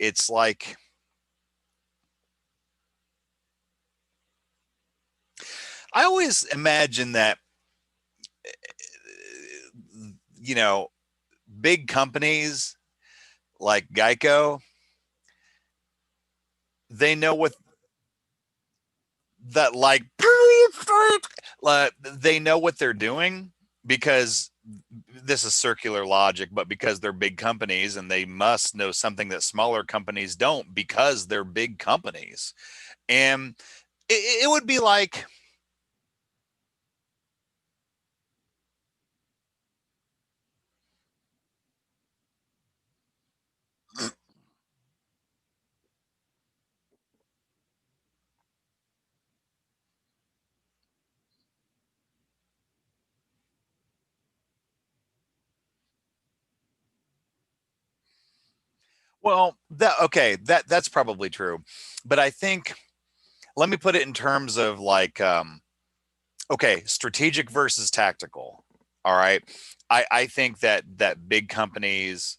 it's like, I always imagine that, you know, big companies like Geico, they know what that like they know what they're doing, because this is circular logic, but because they're big companies and they must know something that smaller companies don't because they're big companies. And it would be like, well, that okay, that's probably true. But I think, let me put it in terms of like, okay, strategic versus tactical. All right. I think that big companies,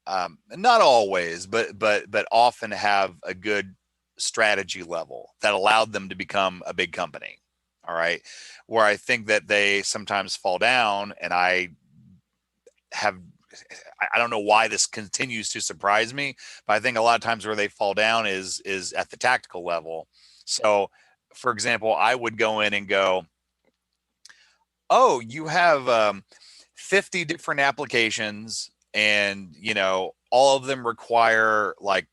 not always, but often have a good strategy level that allowed them to become a big company. All right. Where I think that they sometimes fall down, and have I don't know why this continues to surprise me, but I think a lot of times where they fall down is at the tactical level. So, for example, I would go in and go, "Oh, you have 50 different applications, and all of them require like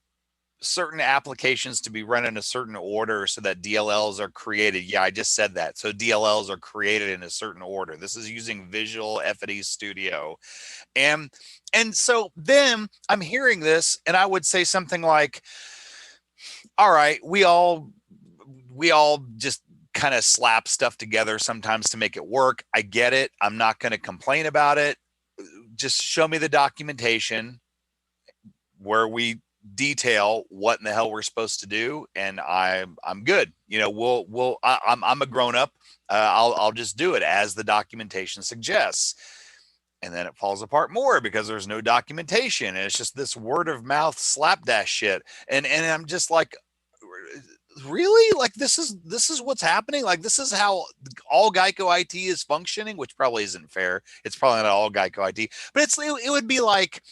certain applications to be run in a certain order so that DLLs are created." Yeah, I just said that. So DLLs are created in a certain order. This is using Visual FD Studio. And so then I'm hearing this, and I would say something like, "All right, we all just kind of slap stuff together sometimes to make it work. I get it. I'm not going to complain about it. Just show me the documentation where we detail what in the hell we're supposed to do, and I'm good. I'm a grown up. I'll just do it as the documentation suggests." And then it falls apart more because there's no documentation, and it's just this word of mouth slapdash shit. And I'm just like, really? Like, this is what's happening? Like, this is how all Geico IT is functioning, which probably isn't fair. It's probably not all Geico IT, but it would be like,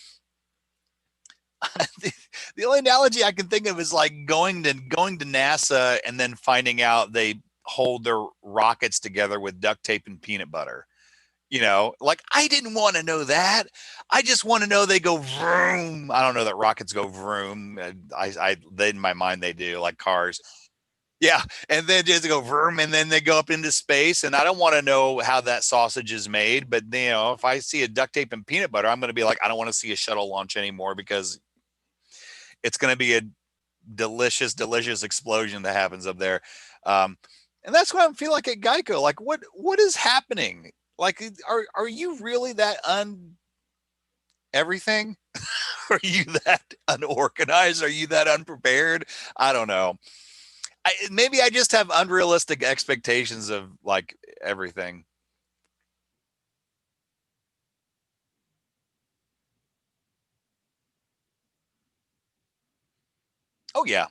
the only analogy I can think of is like going to NASA and then finding out they hold their rockets together with duct tape and peanut butter. Like, I didn't want to know that. I just want to know they go vroom. I don't know that rockets go vroom. In my mind they do, like cars. Yeah, and then just go vroom, and then they go up into space. And I don't want to know how that sausage is made, but if I see a duct tape and peanut butter, I'm going to be like, I don't want to see a shuttle launch anymore, because it's going to be a delicious, delicious explosion that happens up there. Um, and that's what I feel like at Geico. Like, what is happening? Like, are you really that everything? Are you that unorganized? Are you that unprepared? I don't know. Maybe I just have unrealistic expectations of like everything. Oh yeah.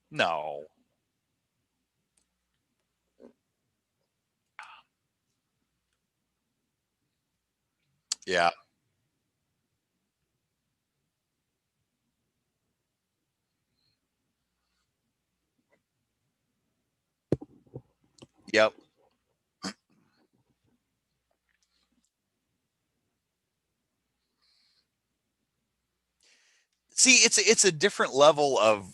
No. Yeah. Yep. See, it's a different level of